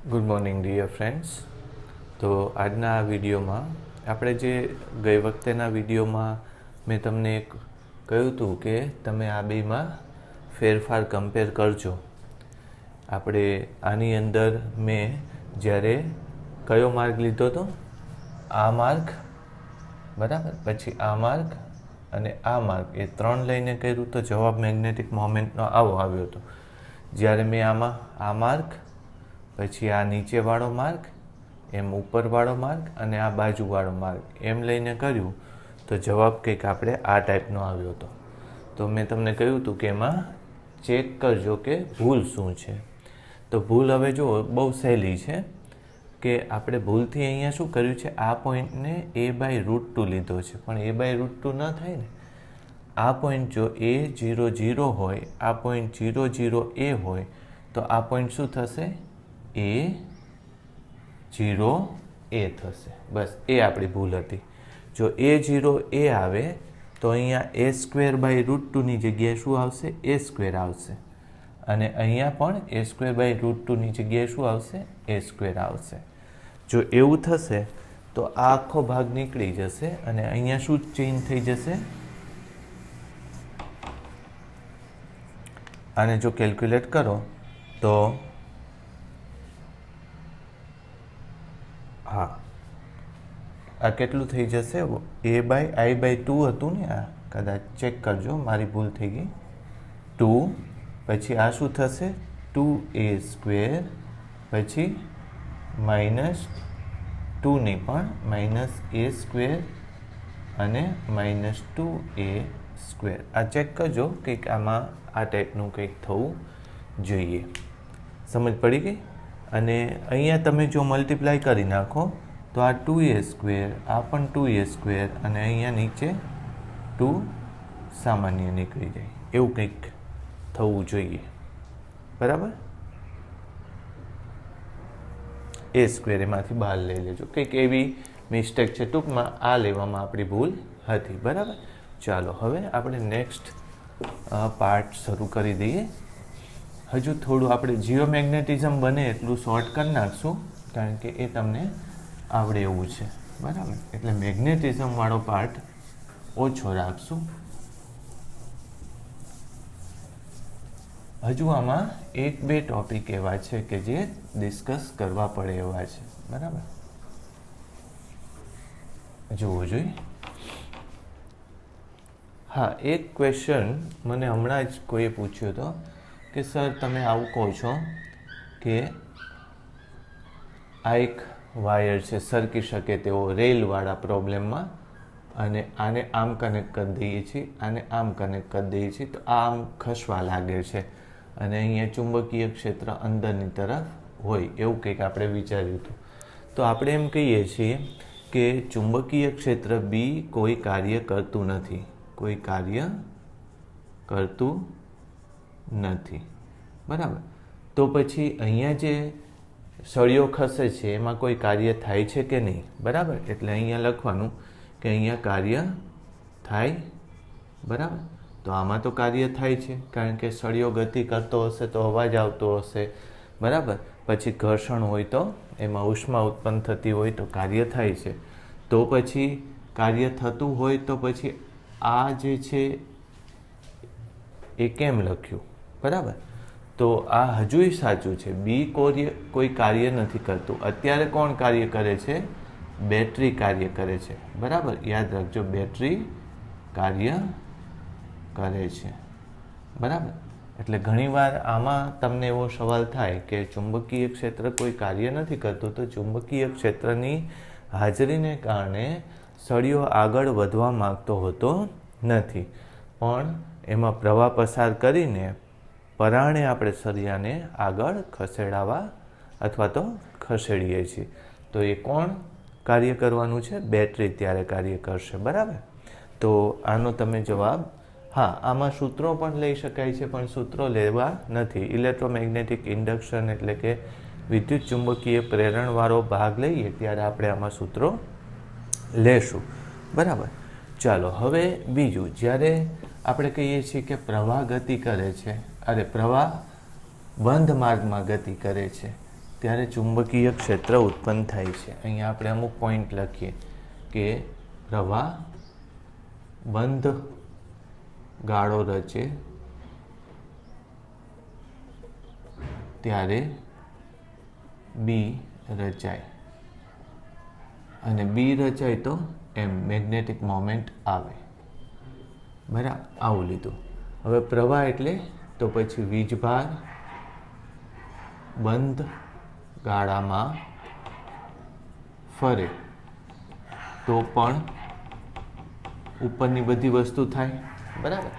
Good morning dear friends. તો આજના આ વિડીયોમાં આપણે જે ગઈ વખતેના વિડીયોમાં મેં તમને એક કહ્યું હતું કે તમે આ બેમાં ફેરફાર કમ્પેર કરજો. આપણે આની અંદર મેં જ્યારે કયો માર્ગ લીધો હતો, આ માર્ગ બરાબર, પછી આ માર્ગ અને આ માર્ગ, એ ત્રણ લઈને કર્યું તો જવાબ મેગ્નેટિક મોમેન્ટનો આવો આવ્યો હતો. જ્યારે મેં આમાં આ માર્ગ, પછી આ નીચેવાળો માર્ગ, એમ ઉપરવાળો માર્ગ અને આ બાજુવાળો માર્ગ એમ લઈને કર્યું તો જવાબ કંઈક આપણે આ ટાઈપનો આવ્યો હતો. તો મેં તમને કહ્યું હતું કે એમાં ચેક કરજો કે ભૂલ શું છે. તો ભૂલ હવે જુઓ, બહુ સહેલી છે કે આપણે ભૂલથી અહીંયા શું કર્યું છે, આ પોઈન્ટને a/√2 લીધો છે, પણ a/√2 ન થાય ને. આ પોઈન્ટ જો a0 હોય, આ પોઈન્ટ 0 હોય તો આ પોઈન્ટ શું થશે, a0 થશે. બસ એ આપણી ભૂલ હતી. જો a0 આવે તો અહીંયા a²/√2 ની જગ્યાએ શું આવશે, a² આવશે, અને અહીંયા પણ a²/√2 ની જગ્યાએ શું આવશે, a² આવશે. જો એવું થશે તો આ આખો ભાગ નીકળી જશે અને અહીંયા શું ચેન્જ થઈ જશે, આને જો કેલ્ક્યુલેટ કરો તો હા, આ કેટલું થઈ જશે, a/i/2 હતું ને, આ કદાચ ચેક કરજો, મારી ભૂલ થઈ ગઈ, 2, પછી આ શું થશે, 2a², પછી -2 નહીં પણ -a² અને -2a². આ ચેક કરજો, કંઈક આમાં આ ટાઈપનું કંઈક થવું જોઈએ. સમજ પડી ગઈ? અને અહીંયા તમે જો મલ્ટીપ્લાય કરી નાખો તો આ 2a², આ પણ 2a² અને અહીંયા નીચે 2 સામાન્ય નીકળી જાય, એવું કંઈક થવું જોઈએ. બરાબર, a² એમાંથી બહાર લઈ લેજો, કંઈક એવી મિસ્ટેક છે. ટૂંકમાં આ લેવામાં આપણી ભૂલ હતી. બરાબર, ચાલો હવે આપણે નેક્સ્ટ પાર્ટ શરૂ કરી દઈએ. હજુ થોડું આપણે જીઓમેગ્નેટિઝમ બને એટલું શોર્ટ કરી નાખશું, કારણ કે એ તમને આવડે એવું છે. બરાબર, એટલે મેગ્નેટિઝમવાળો પાર્ટ ઓછો રાખશું. હજુ આમાં 1-2 ટોપિક એવા છે કે જે ડિસ્કસ કરવા પડે એવા છે. બરાબર, જોવું જોઈએ. હા, એક ક્વેશ્ચન મને હમણાં જ કોઈએ પૂછ્યો હતો કે સર તમે આવું કહો છો કે આ એક વાયર છે સરકી શકે તેવો રેલવાળા પ્રોબ્લેમમાં, અને આને આમ કનેક્ટ કરી દઈએ છીએ, આને આમ કનેક્ટ કરી દઈએ છીએ તો આમ ખસવા લાગે છે, અને અહીંયા ચુંબકીય ક્ષેત્ર અંદરની તરફ હોય એવું કંઈક આપણે વિચાર્યું હતું. તો આપણે એમ કહીએ છીએ કે ચુંબકીય ક્ષેત્ર બી કોઈ કાર્ય કરતું નથી, કોઈ કાર્ય કરતું નથી. બરાબર, તો પછી અહીંયા જે સળિયો ખસે છે એમાં કોઈ કાર્ય થાય છે કે નહીં? બરાબર, એટલે અહીંયા લખવાનું કે અહીંયા કાર્ય થાય. બરાબર, તો આમાં તો કાર્ય થાય છે, કારણ કે સળિયો ગતિ કરતો હશે તો અવાજ આવતો હશે. બરાબર, પછી ઘર્ષણ હોય તો એમાં ઉષ્મા ઉત્પન્ન થતી હોય તો કાર્ય થાય છે. તો પછી કાર્ય થતું હોય તો પછી આ જે છે એ કેમ લખ્યું? બરાબર, તો આ હજુય સાચું છે, બી કોઈ કાર્ય નથી કરતું. અત્યારે કોણ કાર્ય કરે છે? બેટરી કાર્ય કરે છે. બરાબર, યાદ રાખજો, બેટરી કાર્ય કરે છે. બરાબર, એટલે ઘણીવાર આમાં તમને એવો સવાલ થાય કે ચુંબકીય ક્ષેત્ર કોઈ કાર્ય નથી કરતું, તો ચુંબકીય ક્ષેત્રની હાજરીને કારણે સળિયો આગળ વધવા માંગતો હોતો નથી, પણ એમાં પ્રવાહ પસાર કરીને પરાણે આપણે સળિયાને આગળ ખસેડાવા અથવા તો ખસેડીએ છીએ. તો એ કોણ કાર્ય કરવાનું છે? બેટરી ત્યારે કાર્ય કરશે. બરાબર, તો આનો તમે જવાબ, હા, આમાં સૂત્રો પણ લઈ શકાય છે, પણ સૂત્રો લેવા નથી. ઇલેક્ટ્રોમેગ્નેટિક ઇન્ડક્શન એટલે કે વિદ્યુત ચુંબકીય પ્રેરણવાળો ભાગ લઈએ ત્યારે આપણે આમાં સૂત્રો લેશું. બરાબર, ચાલો હવે બીજું, જ્યારે આપણે કહીએ છીએ કે પ્રવાહ ગતિ કરે છે, પ્રવાહ બંધ માર્ગમાં ગતિ કરે છે, ત્યારે ચુંબકીય ક્ષેત્ર ઉત્પન્ન થાય છે. અહીંયા આપણે અમુક પોઈન્ટ લખીએ કે પ્રવાહ બંધ ગાળો રચે ત્યારે બી રચાય, અને બી રચાય તો એમ મેગ્નેટિક મોમેન્ટ આવે. બરાબર, આવું લીધું. હવે પ્રવાહ એટલે તો પછી વીજભાર બંધ ગાળામાં ફરે તો પણ ઉપરની બધી વસ્તુ થાય. બરાબર,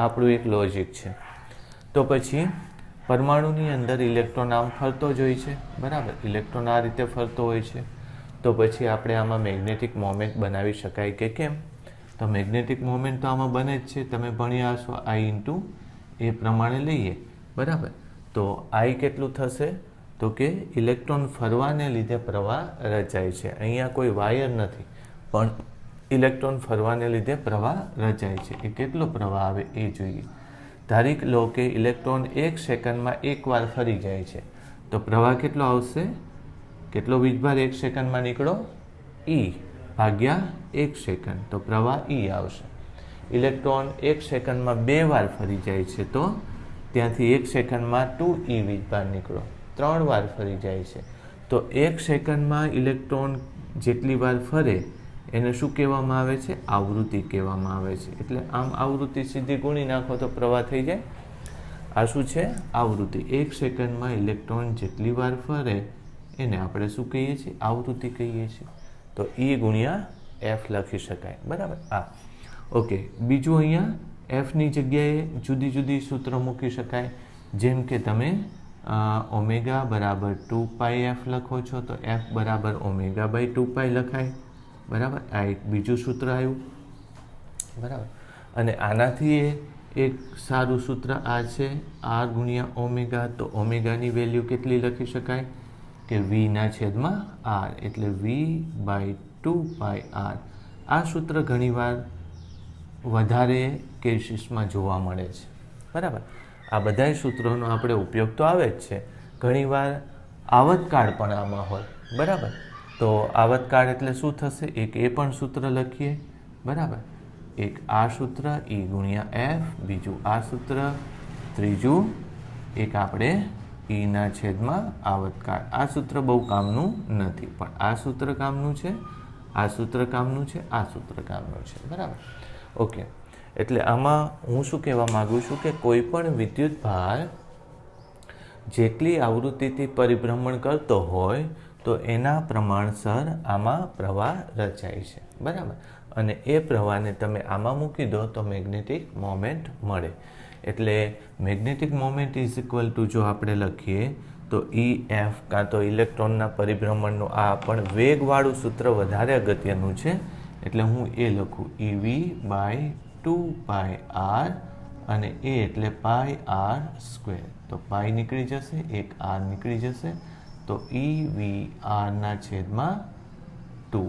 આપણું એક લોજિક છે. તો પછી પરમાણુની અંદર ઇલેક્ટ્રોન આમ ફરતો જ હોય છે. બરાબર, ઇલેક્ટ્રોન આ રીતે ફરતો હોય છે. તો પછી આપણે આમાં મેગ્નેટિક મોમેન્ટ બનાવી શકાય કે કેમ? તો મેગ્નેટિક મોમેન્ટ તો આમાં બને જ છે. તમે ભણ્યા હશો આઈ ઇન્ટુ એ પ્રમાણે લઈએ. બરાબર, તો આઈ કેટલું થશે? તો કે ઇલેક્ટ્રોન ફરવાને લીધે પ્રવાહ રચાય છે. અહીંયા કોઈ વાયર નથી, પણ ઇલેક્ટ્રોન ફરવાને લીધે પ્રવાહ રચાય છે. એ કેટલો પ્રવાહ આવે એ જોઈએ. ધારી લો કે ઇલેક્ટ્રોન 1 સેકન્ડમાં એકવાર ફરી જાય છે, તો પ્રવાહ કેટલો આવશે? કેટલો વીજભાર 1 સેકન્ડમાં નીકળો? E ભાગ્યા 1 સેકન્ડ, તો પ્રવાહ E આવશે. ઇલેક્ટ્રોન 1 સેકન્ડમાં 2 વાર ફરી જાય છે, તો ત્યાંથી 1 સેકન્ડમાં 2E વીજભાર નીકળો. 3 વાર ફરી જાય છે, તો 1 સેકન્ડમાં ઇલેક્ટ્રોન જેટલી વાર ફરે એને શું કહેવામાં આવે છે? આવૃત્તિ કહેવામાં આવે છે. એટલે આમ આવૃત્તિ સીધી ગુણી નાખો તો પ્રવાહ થઈ જાય. આ શું છે? આવૃત્તિ. 1 સેકન્ડમાં ઇલેક્ટ્રોન જેટલી વાર ફરે એને આપણે શું કહીએ છીએ? આવૃત્તિ કહીએ છીએ. તો E ગુણ્યા F લખી શકાય. બરાબર, હા, ઓકે. બીજું અહીંયા Fની જગ્યાએ જુદી જુદી સૂત્ર મૂકી શકાય. જેમ કે તમે ઓમેગા બરાબર 2πf લખો છો, તો F બરાબર ઓમેગા બાય 2π લખાય. બરાબર, આ એક બીજું સૂત્ર આવ્યું. બરાબર, અને આનાથી એક સારું સૂત્ર આ છે R ગુણ્યા ઓમેગા. તો ઓમેગાની વેલ્યુ કેટલી લખી શકાય? કે વીના છેદમાં R, એટલે V બાય 2πr. આ સૂત્ર ઘણીવાર વધારે કેસીસમાં જોવા મળે છે. બરાબર, આ બધાય સૂત્રોનો આપણે ઉપયોગ તો આવે જ છે. ઘણીવાર આવતકાળ પણ આમાં હોય. બરાબર, તો આવતકાળ એટલે શું થશે? એક એ પણ સૂત્ર લખીએ. બરાબર, એક આ સૂત્ર E ગુણ્યા F, બીજું આ સૂત્ર, ત્રીજું એક આપણે Eના છેદમાં આવતકાળ. આ સૂત્ર બહુ કામનું નથી, પણ આ સૂત્ર કામનું છે, આ સૂત્ર કામનું છે, આ સૂત્ર કામનું છે. બરાબર, ઓકે. એટલે આમાં હું શું કહેવા માગું છું કે કોઈ પણ વિદ્યુત ભાર જેટલી આવૃત્તિથી પરિભ્રમણ કરતો હોય તો એના પ્રમાણસર આમાં પ્રવાહ રચાય છે. બરાબર, અને એ પ્રવાહને તમે આમાં મૂકી દો તો મેગ્નેટિક મોમેન્ટ મળે. એટલે magnetic moment is equal two જો આપણે લખીએ તો EF, કાં તો ઇલેક્ટ્રોનના પરિભ્રમણનું આ પણ વેગવાળું સૂત્ર વધારે અગત્યનું છે. એટલે હું એ લખું EV બાય 2πr, અને એ એટલે πr². તો પાઈ નીકળી જશે, એક R નીકળી જશે, તો EVRના છેદમાં 2.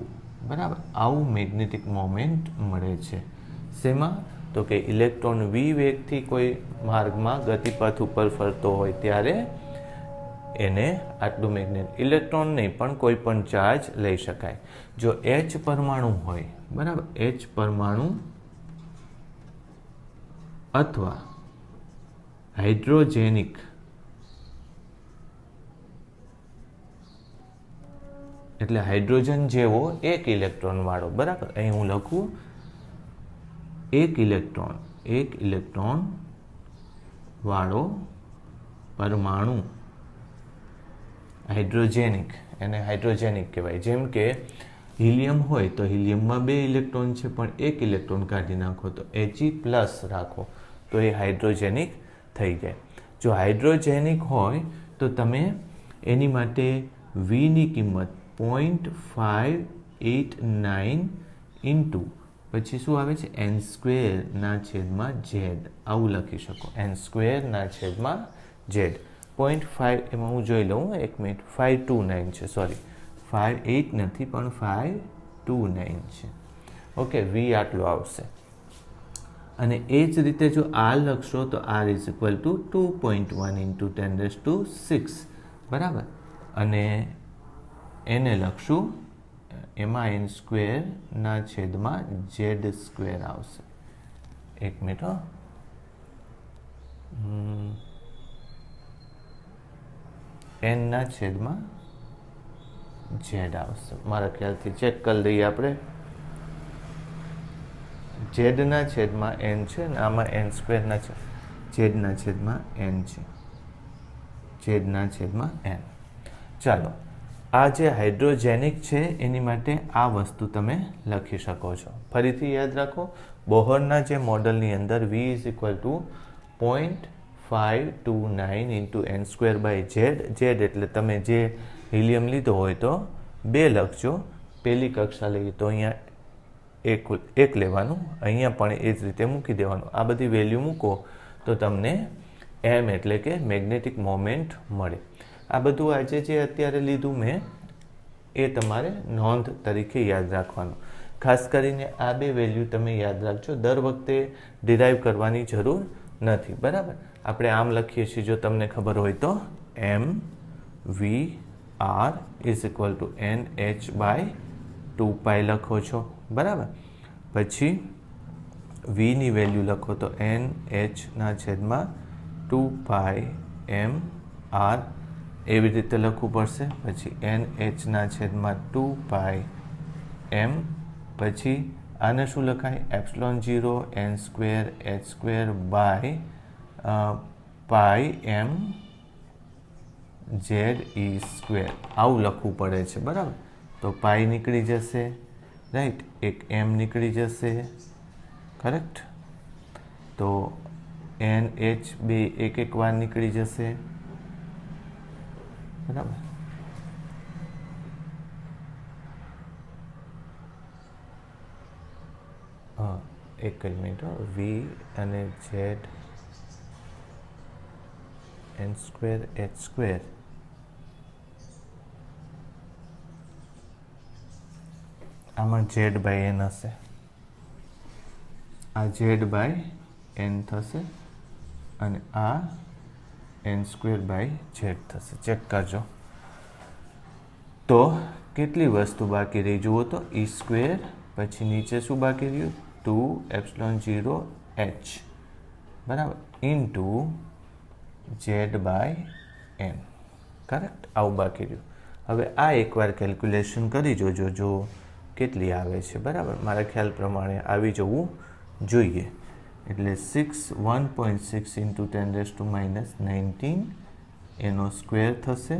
બરાબર, આવું મેગ્નેટિક મોમેન્ટ મળે છે. શેમાં? તો કે ઇલેક્ટ્રોન V વેગથી કોઈ માર્ગમાં ગતિપથ ઉપર ફરતો હોય ત્યારે એને આટલું મેગ્નેટ, ઇલેક્ટ્રોન નહીં પણ કોઈ પણ ચાર્જ લઈ શકાય. જો H પરમાણુ હોય, બરાબર, H પરમાણુ અથવા હાઇડ્રોજેનિક એટલે હાઇડ્રોજન જેવો એક ઇલેક્ટ્રોન વાળો. બરાબર, અહીં હું લખું એક ઇલેક્ટ્રોન વાળો પરમાણુ હાઇડ્રોજેનિક, એને હાઇડ્રોજેનિક કહેવાય. જેમ કે હિલિયમ હોય તો હિલિયમમાં 2 ઇલેક્ટ્રોન છે, પણ એક ઇલેક્ટ્રોન કાઢી નાખો તો He+ રાખો તો એ હાઇડ્રોજેનિક થઈ જાય. જો હાઇડ્રોજેનિક હોય તો તમે એની માટે Vની કિંમત 0.589 ઇન્ટુ પછી શું આવે છે? n²/z આવું લખી શકો. n²/z 0.5, એમાં હું જોઈ લઉં, 1 મિનિટ. 529 છે, સોરી, 58 નથી પણ 529 છે. ઓકે, V આટલું આવશે. અને એ જ રીતે જો R લખશો તો R ઇઝ ઇક્વલ ટુ 2.1 × 10⁶. બરાબર, અને એને લખશું એમાં એન સ્ક્વેરના છેદમાં ઝેડ સ્ક્વેર આવશે. એક મિનિટ હો. એનના છેદમાં ઝેડ આવશે. મારા ખ્યાલથી ચેક કરી લઈએ આપણે. ઝેડના છેદમાં એન છે ને આમાં એન સ્ક્વેરના છે. ઝેડના છેદમાં એન છે. ઝેડના છેદમાં એન. ચાલો, આ જે હાઇડ્રોજેનિક છે એની માટે આ વસ્તુ તમે લખી શકો છો. ફરીથી યાદ રાખો, બોહરના જે મોડલની અંદર V is equal to 0.529 into N square by Z. Z એટલે તમે જે હિલિયમ લીધો હોય તો 2 લખજો. પહેલી કક્ષા લઈએ તો અહીંયા એક લેવાનું, અહીંયા પણ એ જ રીતે મૂકી દેવાનું. આ બધી વેલ્યુ મૂકો તો તમને એમ એટલે કે મેગ્નેટિક મોમેન્ટ મળે. આ બધું આજે જે અત્યારે લીધું મેં એ તમારે નોંધ તરીકે યાદ રાખવાનું. ખાસ કરીને આ 2 વેલ્યુ તમે યાદ રાખજો. દર વખતે ડિરાઈવ કરવાની જરૂર નથી, બરાબર. આપણે આમ લખીએ છીએ, જો તમને ખબર હોય તો, M V R is equal to N H by 2π લખો છો, બરાબર. પછી વીની વેલ્યુ લખો તો એન એચના છેદમાં 2π એમ આર એવી રીતે લખવું પડશે. પછી એન એચના છેદમાં 2π એમ. પછી આને શું લખાય? Epsilon 0 N square H square by pi M Z E square. આવું લખવું પડે છે, બરાબર. તો પાઈ નીકળી જશે, રાઈટ. એક એમ નીકળી જશે, કરેક્ટ. તો એન એચ બે એક વાર નીકળી જશે, બરાબર. હા, એક જ મિનિટ. વી અને Z N square H square આમાં ઝેડ બાય એન હશે. આ ઝેડ બાય એન થશે અને આ એન સ્ક્વેર બાય ઝેડ થશે. ચેક કરજો. તો કેટલી વસ્તુ બાકી રહી જુઓ તો, ઈ સ્ક્વેર. પછી નીચે શું બાકી રહ્યું? 2 એપ્સિલોન 0 એચ, બરાબર, into Z by N, correct. આવું બાકી રહ્યું. હવે આ એકવાર કેલ્ક્યુલેશન કરી જોજો, જો કેટલી આવે છે, બરાબર. મારા ખ્યાલ પ્રમાણે આવી જવું જોઈએ. એટલે 1.6 ઇન્ટુ 10⁻⁻19 એનો સ્ક્વેર થશે.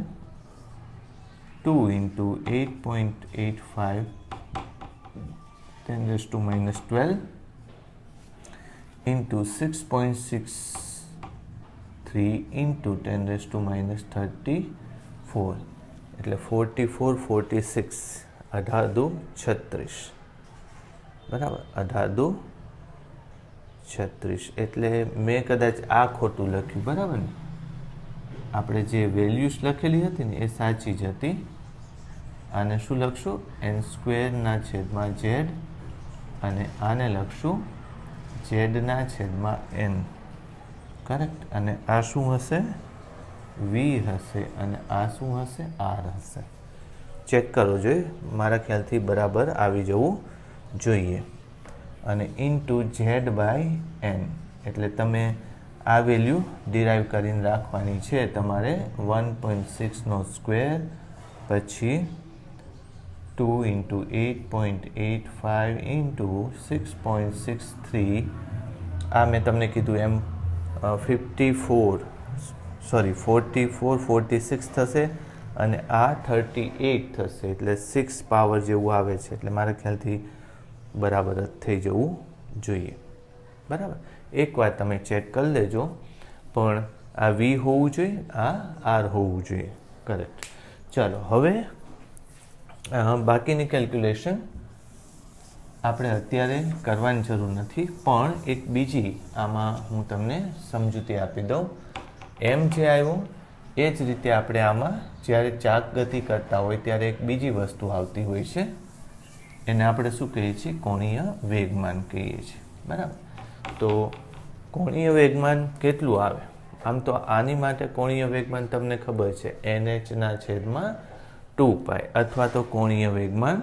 2 ઇન્ટુ 8.85 10⁻12 ઇન્ટુ 6.63 ઇન્ટુ 10⁻34 એટલે 44 46 18 દુ 36, બરાબર. 18 દુ 36 એટલે મેં કદાચ આ ખોટું લખ્યું, બરાબર ને. આપણે જે વેલ્યુઝ લખેલી હતી ને એ સાચી જ હતી. આને શું લખશું? એન સ્ક્વેરના છેદમાં ઝેડ. અને આને લખશું ઝેડના છેદમાં એન, કરેક્ટ. અને આ શું હશે? વી હશે. અને આ શું હશે? આર હશે. ચેક કરો જોઈએ. મારા ખ્યાલથી બરાબર આવી જવું જોઈએ. અને ઇન્ટુ ઝેડ બાય એન એટલે તમે આ વેલ્યુ ડિરાઈવ કરીને રાખવાની છે તમારે. 1.6નો સ્ક્વેર, પછી 2 ઇન્ટુ 8.85 ઇન્ટુ 6.63. આ મેં તમને કીધું એમ 44 46 થશે. અને આ 38 થશે. એટલે 6 પાવર જેવું આવે છે. એટલે મારા ખ્યાલથી બરાબર જ થઈ જવું જોઈએ, બરાબર. એકવાર તમે ચેક કરી લેજો. પણ આ વી હોવું જોઈએ, આ આર હોવું જોઈએ, કરેક્ટ. ચાલો, હવે બાકીની કેલ્ક્યુલેશન આપણે અત્યારે કરવાની જરૂર નથી. પણ એક બીજી આમાં હું તમને સમજૂતી આપી દઉં. એમ જે આવ્યું એ જ રીતે આપણે આમાં જ્યારે ચાક ગતિ કરતા હોય ત્યારે એક બીજી વસ્તુ આવતી હોય છે. એને આપણે શું કહીએ છીએ? કોણીય વેગમાન કહીએ છીએ, બરાબર. તો કોણીય વેગમાન કેટલું આવે? આમ તો આની માટે કોણીય વેગમાન તમને ખબર છે NH/2π અથવા તો કોણીય વેગમાન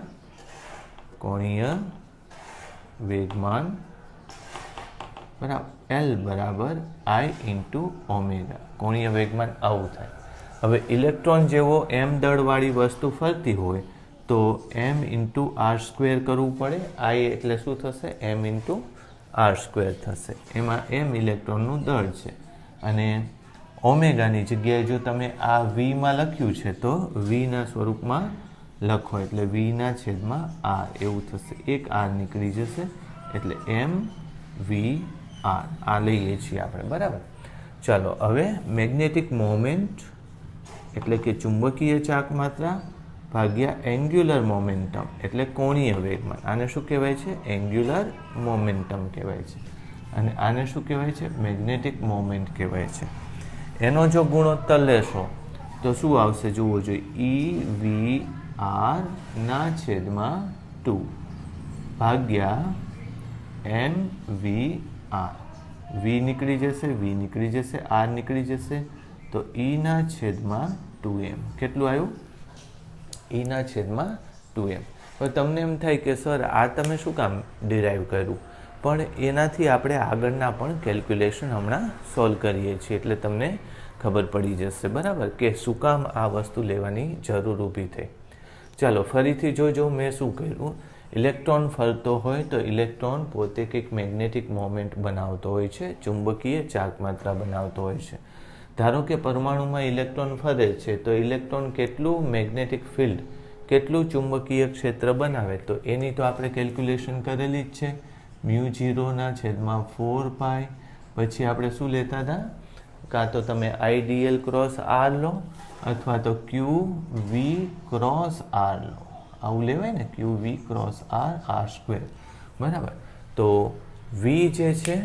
બરાબર L બરાબર I × ઓમેગા. કોણીય વેગમાન આવું થાય. હવે ઇલેક્ટ્રોન જેવો m દળવાળી વસ્તુ ફરતી હોય તો m × r² કરવું પડે. I એટલે શું થશે? m × r² થશે. એમાં m ઇલેક્ટ્રોનનું દળ છે અને ઓમેગાની જગ્યાએ જો તમે આ વીમાં લખ્યું છે તો વીના સ્વરૂપમાં લખો એટલે v/r એવું થશે. એક r નીકળી જશે એટલે mv/r આ લઈએ છીએ આપણે. બરાબર. ચાલો હવે મેગ્નેટિક મોમેન્ટ એટલે કે ચુંબકીય ચાકમાત્રા ભાગ્યા એન્ગ્યુલર મોમેન્ટમ એટલે કોણીય વેગમાન. આને શું કહેવાય છે? એન્ગ્યુલર મોમેન્ટમ કહેવાય છે અને આને શું કહેવાય છે? મેગ્નેટિક મોમેન્ટ કહેવાય છે. એનો જો ગુણોત્તર લેશો તો શું આવશે જુઓ જોઈએ. EV/2 ભાગ્યા mvr. v નીકળી જશે, v નીકળી જશે, r નીકળી જશે તો E/2m. કેટલું આવ્યું? E/2m. હવે તમને એમ થાય કે સર આ તમે શું કામ ડિરાઈવ કર્યું? પણ એનાથી આપણે આગળના પણ કેલ્ક્યુલેશન હમણાં સોલ્વ કરીએ છીએ એટલે તમને ખબર પડી જશે. બરાબર કે શું કામ આ વસ્તુ લેવાની જરૂર ઊભી થઈ. ચાલો ફરીથી જોજો મેં શું કર્યું. ઇલેક્ટ્રોન ફરતો હોય તો ઇલેક્ટ્રોન પોતે કંઈક મેગ્નેટિક મોમેન્ટ બનાવતો હોય છે, ચુંબકીય ચાકમાત્રા બનાવતો હોય છે. ધારો કે પરમાણુમાં ઇલેક્ટ્રોન ફરે છે તો ઇલેક્ટ્રોન કેટલું મેગ્નેટિક ફિલ્ડ, કેટલું ચુંબકીય ક્ષેત્ર બનાવે તો એની તો આપણે કેલ્ક્યુલેશન કરેલી જ છે. μ0/4π. પછી આપણે શું લેતા હતા? કાં તો તમે IDL × R લો અથવા તો QV × R લો. આવું લેવાય ને, QV × R². બરાબર. તો V જે છે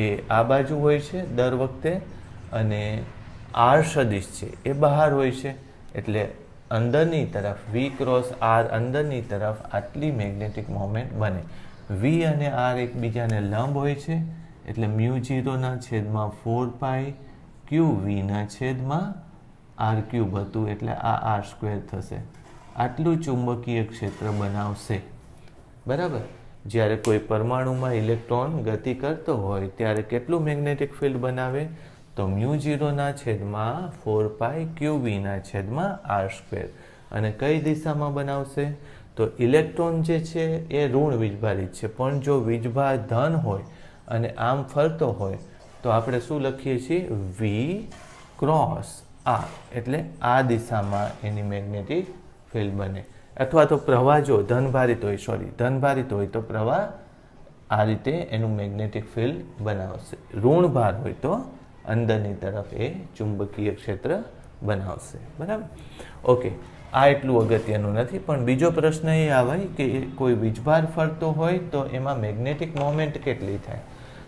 એ આ બાજુ હોય છે દર વખતે અને R સદિશ છે એ બહાર હોય છે એટલે અંદરની તરફ V × R અંદરની તરફ આટલી મેગ્નેટિક મોમેન્ટ બને. V અને R એકબીજાને લંબ હોય છે એટલે μ0/4π QV/R³ હતું એટલે આ R² થશે. આટલું ચુંબકીય ક્ષેત્ર બનાવશે. બરાબર. જ્યારે કોઈ પરમાણુમાં ઇલેક્ટ્રોન ગતિ કરતો હોય ત્યારે કેટલું મેગ્નેટિક ફિલ્ડ બનાવે તો μ0/4π QV/R². અને કઈ દિશામાં બનાવશે તો ઇલેક્ટ્રોન જે છે એ ઋણ વીજભારિત છે પણ જો વીજભાર ધન હોય અને આમ ફરતો હોય તો આપણે શું લખીએ છીએ? V × R એટલે આ દિશામાં એની મેગ્નેટિક ફિલ્ડ બને. અથવા તો પ્રવાહ જો ધનભારિત હોય તો પ્રવાહ આ રીતે એનું મેગ્નેટિક ફિલ્ડ બનાવશે. ઋણ ભાર હોય તો અંદરની તરફ એ ચુંબકીય ક્ષેત્ર બનાવશે. બરાબર. ઓકે. આ એટલું અગત્યનું નથી પણ બીજો પ્રશ્ન એ આવે કે કોઈ વીજભાર ફરતો હોય તો એમાં મેગ્નેટિક મોમેન્ટ કેટલી થાય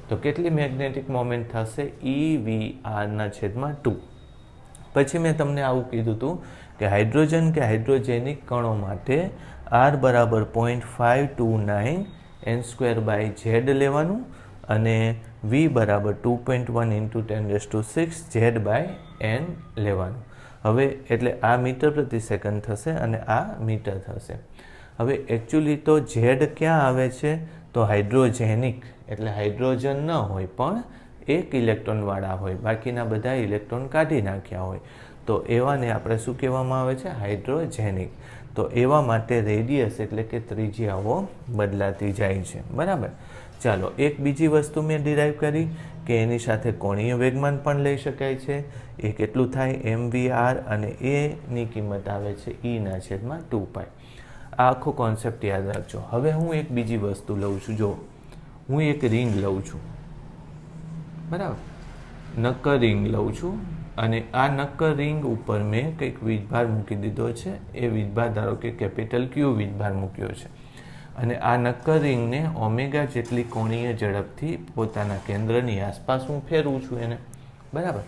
તો કેટલી મેગ્નેટિક મોમેન્ટ થશે? EV/2. પછી મેં તમને આવું કીધું હતું કે હાઇડ્રોજન કે હાઇડ્રોજેનિક કણો માટે R બરાબર 0.529 n²/z લેવાનું અને V બરાબર 2.1 × 10⁶ z/n લેવાનું. હવે એટલે આ મીટર પ્રતિ સેકન્ડ થશે અને આ મીટર થશે. હવે એકચ્યુઅલી તો ઝેડ ક્યાં આવે છે તો હાઇડ્રોજેનિક એટલે હાઇડ્રોજન ન હોય પણ એક ઇલેક્ટ્રોનવાળા હોય, બાકીના બધા ઇલેક્ટ્રોન કાઢી નાખ્યા હોય તો એવાને આપણે શું કહેવામાં આવે છે? હાઇડ્રોજેનિક. તો એવા માટે રેડિયસ એટલે કે ત્રિજ્યાઓ બદલાતી જાય છે. બરાબર. ચાલો એક બીજી વસ્તુ મેં ડિરાઈવ કરી કે એની સાથે કોણીય વેગમાન પણ લઈ શકાય છે. એ કેટલું થાય? mvr અને એની કિંમત આવે છે E/2π. આ આખો કોન્સેપ્ટ યાદ રાખજો. હવે હું એક બીજી વસ્તુ લઉં છું. જો હું એક રિંગ લઉં છું. બરાબર. નક્કર રિંગ લઉં છું અને આ નક્કર રિંગ ઉપર મેં કંઈક વીજભાર મૂકી દીધો છે. એ વીજભાર ધારો કે કેપિટલ Q વીજભાર મૂક્યો છે અને આ નક્કર રિંગને ઓમેગા જેટલી કોણીય ઝડપથી પોતાના કેન્દ્રની આસપાસ હું ફેરવું છું એને. બરાબર.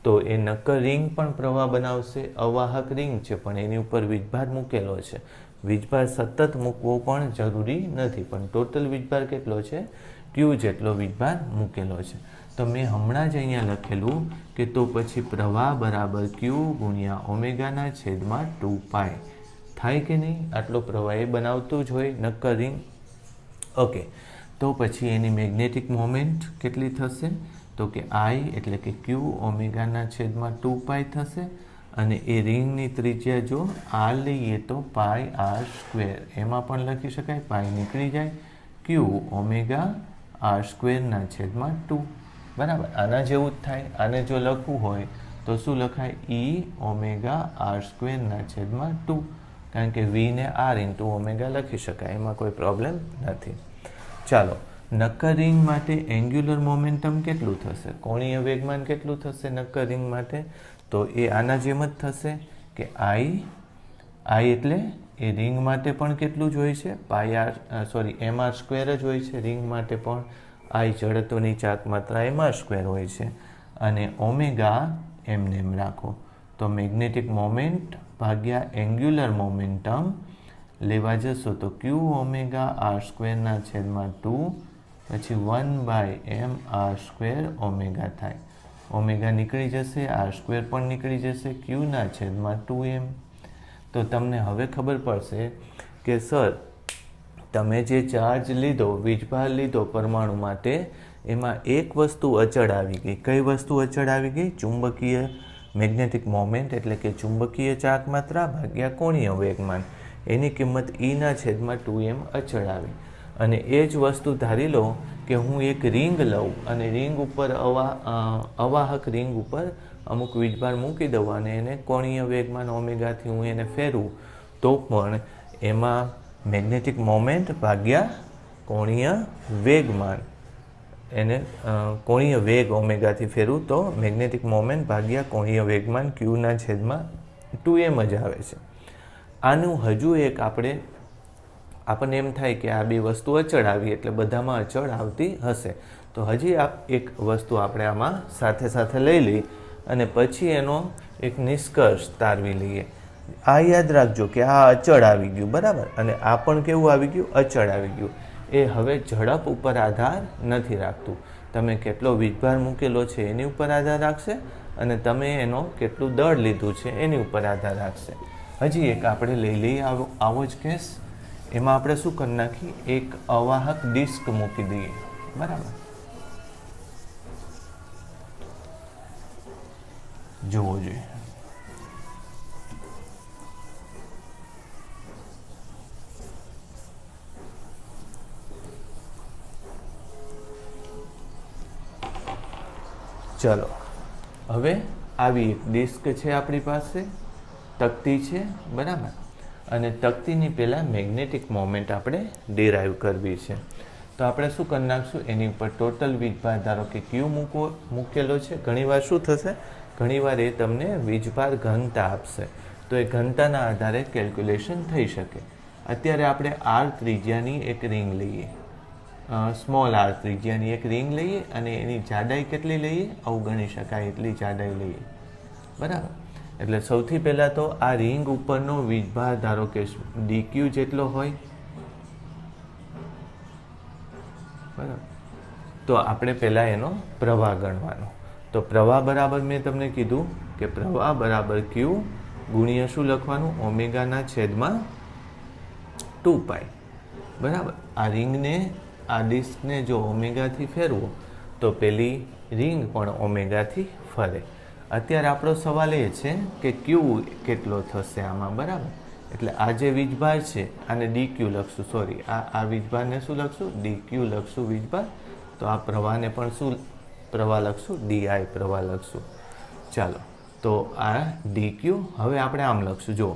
તો એ નક્કર રિંગ પણ પ્રવાહ બનાવશે. અવાહક રિંગ છે પણ એની ઉપર વીજભાર મૂકેલો છે. વીજભાર સતત મૂકવો પણ જરૂરી નથી પણ ટોટલ વીજભાર કેટલો છે? Q જેટલો વીજભાર મૂકેલો છે. તો મેં હમણાં જ અહીંયા લખેલું કે તો પછી પ્રવાહ બરાબર ક્યુ ગુણ્યા ઓમેગાના છેદમાં 2π થાય કે નહીં? આટલો પ્રવાહ એ બનાવતું જ હોય નક્કર રિંગ. ઓકે, તો પછી એની મેગ્નેટિક મોમેન્ટ કેટલી થશે? તો કે I એટલે કે ક્યુ ઓમેગાના છેદમાં 2π થશે. અને એ રિંગની ત્રિજ્યા જો r લઈએ તો πr², એમાં પણ લખી શકાય, પાઈ નીકળી જાય, ક્યુ ઓમેગા r²ના છેદમાં 2. બરાબર, આના જેવું જ થાય. આને જો લખવું હોય તો શું લખાય? E ઓમેગા r²ના છેદમાં 2, કારણ કે v ને r ઇન્ટુ ઓમેગા લખી શકાય, એમાં કોઈ પ્રોબ્લેમ નથી. ચાલો, નક્કર રિંગ માટે એન્ગ્યુલર મોમેન્ટમ કેટલું થશે? કોણીય વેગમાન કેટલું થશે નક્કર રિંગ માટે? તો એ આના જેમ જ થશે કે I એટલે એ રિંગ માટે પણ કેટલું જ હોય છે? mr² જ હોય છે રિંગ માટે પણ. I જડત્વની ચાર્જ માત્રા mr² હોય છે. અને ઓમેગા એમને એમ રાખો તો મેગ્નેટિક મોમેન્ટ ભાગ્યા એન્ગ્યુલર મોમેન્ટમ લેવા જશો તો ક્યુ ઓમેગા r²ના છેદમાં 2 પછી 1/mr² ઓમેગા થાય. ઓમેગા નીકળી જશે, r² પણ નીકળી જશે, ક્યુના છેદમાં 2m. તો તમને હવે ખબર પડશે કે સર તમે જે ચાર્જ લીધો, વીજભાર લીધો પરમાણુ માટે, એમાં એક વસ્તુ અચળ આવી ગઈ. કઈ વસ્તુ અચળ આવી ગઈ? ચુંબકીય મેગ્નેટિક મોમેન્ટ એટલે કે ચુંબકીય ચાર્જ માત્રા ભાગ્યા કોણીય વેગમાન. એની કિંમત Eના છેદમાં 2m અચળ આવી. અને એ જ વસ્તુ ધારી લો કે હું એક રિંગ લઉં અને રિંગ ઉપર અવાહક રિંગ ઉપર અમુક વીજભાર મૂકી દઉં અને એને કોણીય વેગમાન ઓમેગાથી હું એને ફેરવું, તો પણ એમાં મેગ્નેટિક મોમેન્ટ ભાગ્યા કોણીય વેગમાન, એને કોણીય વેગ ઓમેગાથી ફેરવું તો મેગ્નેટિક મોમેન્ટ ભાગ્યા કોણીય વેગમાન ક્યુના છેદમાં 2m જ આવે છે. આનું હજુ એક આપણને એમ થાય કે આ બે વસ્તુ અચળ આવી એટલે બધામાં અચળ આવતી હશે. તો હજી એક વસ્તુ આપણે આમાં સાથે સાથે લઈ લઈએ અને પછી એનો એક નિષ્કર્ષ તારવી લઈએ. આ યાદ રાખજો કે આ અચળ આવી ગયું, બરાબર, અને આ પણ કેવું આવી ગયું? અચળ આવી ગયું. એ હવે ઝડપ ઉપર આધાર નથી રાખતું. તમે કેટલો વીજભાર મૂકેલો છે એની ઉપર આધાર રાખશે અને તમે એનો કેટલું દળ લીધું છે એની ઉપર આધાર રાખશે. હજી એક આપણે લઈ લઈએ આવો જ કેસ. એમાં આપણે શું કરી નાખીએ? એક અવાહક ડિસ્ક મૂકી દઈએ, બરાબર. જોવો જોઈએ. ચલો, હવે આવી એક ડિસ્ક છે આપણી પાસે, તકતી છે, બરાબર. અને તકતીની પહેલાં મેગ્નેટિક મોમેન્ટ આપણે ડિરાઈવ કરવી છે. તો આપણે શું કરી નાખશું? એની ઉપર ટોટલ વીજભાર ધારો કે ક્યુ મૂકેલો છે. ઘણીવાર શું થશે? ઘણીવાર એ તમને વીજભાર ઘનતા આપશે, તો એ ઘનતાના આધારે કેલ્ક્યુલેશન થઈ શકે. અત્યારે આપણે r ત્રિજ્યાની એક રિંગ લઈએ, સ્મોલ r ત્રિજ્યાની એક રિંગ લઈએ અને એની જાડાઈ કેટલી લઈએ? અવગણી શકાય એટલી જાડાઈ લઈએ, બરાબર. એટલે સૌથી પહેલાં તો આ રિંગ ઉપરનો વીજભાર ધારો કે dq જેટલો હોય, બરાબર. તો આપણે પહેલાં એનો પ્રવાહ ગણવાનો. તો પ્રવાહ બરાબર મેં તમને કીધું કે પ્રવાહ બરાબર ક્યુ ગુણ્યા શું લખવાનું? ઓમેગાના છેદમાં 2π, બરાબર. આ રિંગને, આ ડિસ્કને જો ઓમેગાથી ફેરવો તો પેલી રિંગ પણ ઓમેગાથી ફરે. અત્યારે આપણો સવાલ એ છે કે ક્યુ કેટલો થશે આમાં, બરાબર. એટલે આ જે વીજભાર છે આને dq લખશું, સોરી, આ વીજભારને શું લખશું? dq લખશું વીજભાર. તો આ પ્રવાહને પણ શું પ્રવાહ લખશું? di પ્રવાહ લખશું. ચાલો, તો આ dq. હવે આપણે આમ લખશું, જો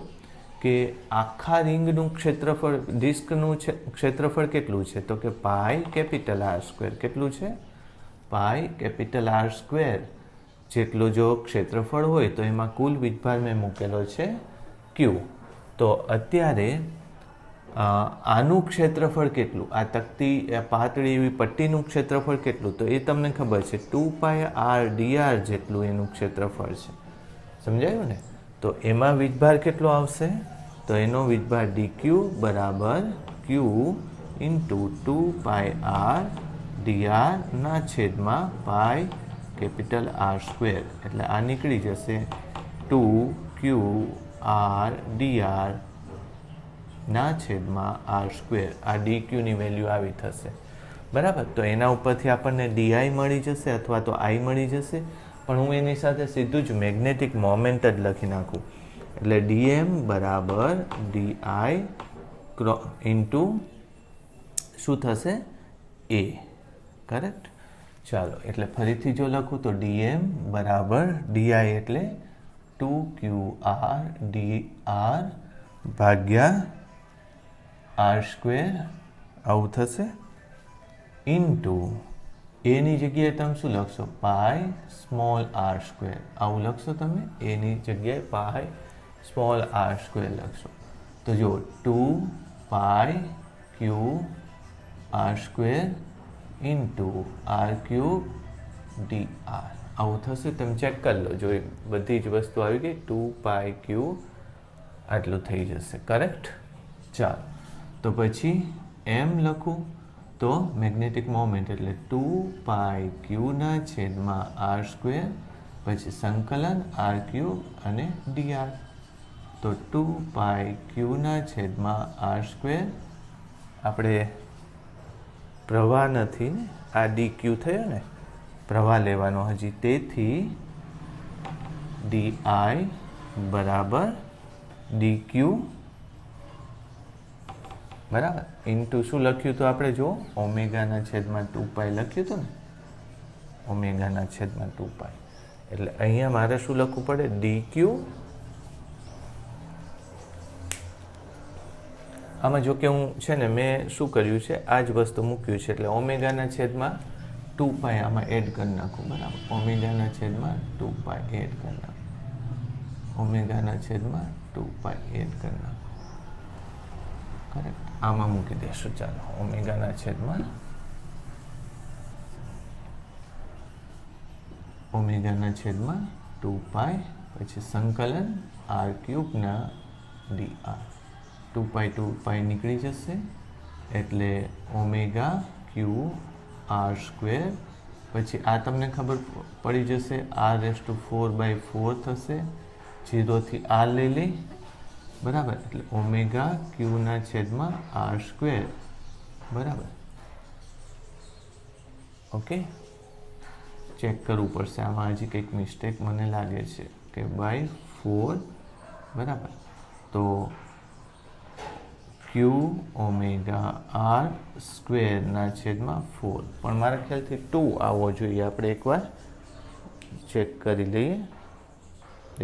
કે આખા રિંગનું ક્ષેત્રફળ, ડિસ્કનું ક્ષેત્રફળ કેટલું છે? તો કે પાઈ કેપિટલ r². કેટલું છે? પાઈ કેપિટલ r² જેટલું જો ક્ષેત્રફળ હોય તો એમાં કુલ વીજભાર મેં મૂકેલો છે q. તો અત્યારે આનું ક્ષેત્રફળ કેટલું? આ તકતી પાતળી એવી પટ્ટીનું ક્ષેત્રફળ કેટલું? તો એ તમને ખબર છે, 2πr જેટલું એનું ક્ષેત્રફળ છે. સમજાયું ને? તો એમાં વીજભાર કેટલો આવશે? તો એનો વીજભાર dq બરાબર q ઇન્ટુ 2πr dr ના છેદમાં પાઈ કેપિટલ R સ્ક્વેર, એટલે આ નીકળી જશે 2qr dr ના છેદમાં R સ્ક્વેર. આ dq ની વેલ્યુ આવી થશે, બરાબર. તો એના ઉપરથી આપણને di મળી જશે અથવા તો I મળી જશે, પણ હું એની સાથે સીધું જ મેગ્નેટિક મોમેન્ટ જ લખી નાખું, એટલે dm બરાબર di ઇન્ટુ શું થશે a, કરેક્ટ. ચાલો, એટલે ફરીથી જો લખું તો dm બરાબર di એટલે 2qr dr ભાગ્યા R સ્ક્વેર આવું થશે, ઇન્ટુ એની જગ્યાએ તમે શું લખશો, પાઈ સ્મોલ r સ્ક્વેર આવું લખશો તમે. એની જગ્યાએ પાઈ સ્મોલ r સ્ક્વેર લખશો તો જો 2 પાઈ ક્યુ r square into r cube dr આવું થશે. તમે ચેક કરી લો, જો બધી જ વસ્તુ આવી ગઈ, 2 પાઈ ક્યુ આટલું થઈ જશે, કરેક્ટ. ચાલો, તો પછી એમ લખું તો મેગ્નેટિક મોમેન્ટ એટલે 2 પાઈ ક્યુ ના છેદમાં R સ્ક્વેર, પછી સંકલન R ક્યુબ અને dr. તો 2 પાઈ ક્યુ ના છેદમાં R સ્ક્વેર, આપણે પ્રવાહ નથી ને, આ dq થયો ને, પ્રવાહ લેવાનો હજી, તેથી di બરાબર dq બરાબર ઇન્ટુ શું લખ્યું હતું આપણે, જો ઓમેગાના છેદમાં 2 પાઈ લખ્યું હતું ને, ઓમેગાના છેદમાં 2 પાઈ, એટલે અહીંયા મારે શું લખવું પડે, dq. આમાં જો કે હું છે ને મેં શું કર્યું છે, આ જ વસ્તુ મૂક્યું છે, એટલે ઓમેગાના છેદમાં 2 પાઈ આમાં એડ કરી નાખું, બરાબર. ઓમેગાના છેદમાં 2 પાઈ એડ કરી નાખું, ઓમેગાના છેદમાં 2 પાઈ એડ કરી નાખું, કરેક્ટ. આમાં મૂકી દેશું, ચાલો, ઓમેગાના છેદમાં 2 પાઈ, પછી સંકલન R ક્યુબના dr. 2 પાઈ નીકળી જશે, એટલે ઓમેગા ક્યુ R સ્ક્વેર, પછી આ તમને ખબર પડી જશે, r⁴/4 થશે, 0 થી r લઈ લઈ, બરાબર. એટલે ઓમેગા ક્યુના છેદમાં R સ્ક્વેર, બરાબર. ઓકે, ચેક કરવું પડશે, આમાં હજી કંઈક મિસ્ટેક મને લાગે છે કે /4, બરાબર. તો ક્યુ ઓમેગા R સ્ક્વેરના છેદમાં 4, પણ મારા ખ્યાલથી 2 આવવો જોઈએ, આપણે એકવાર ચેક કરી લઈએ,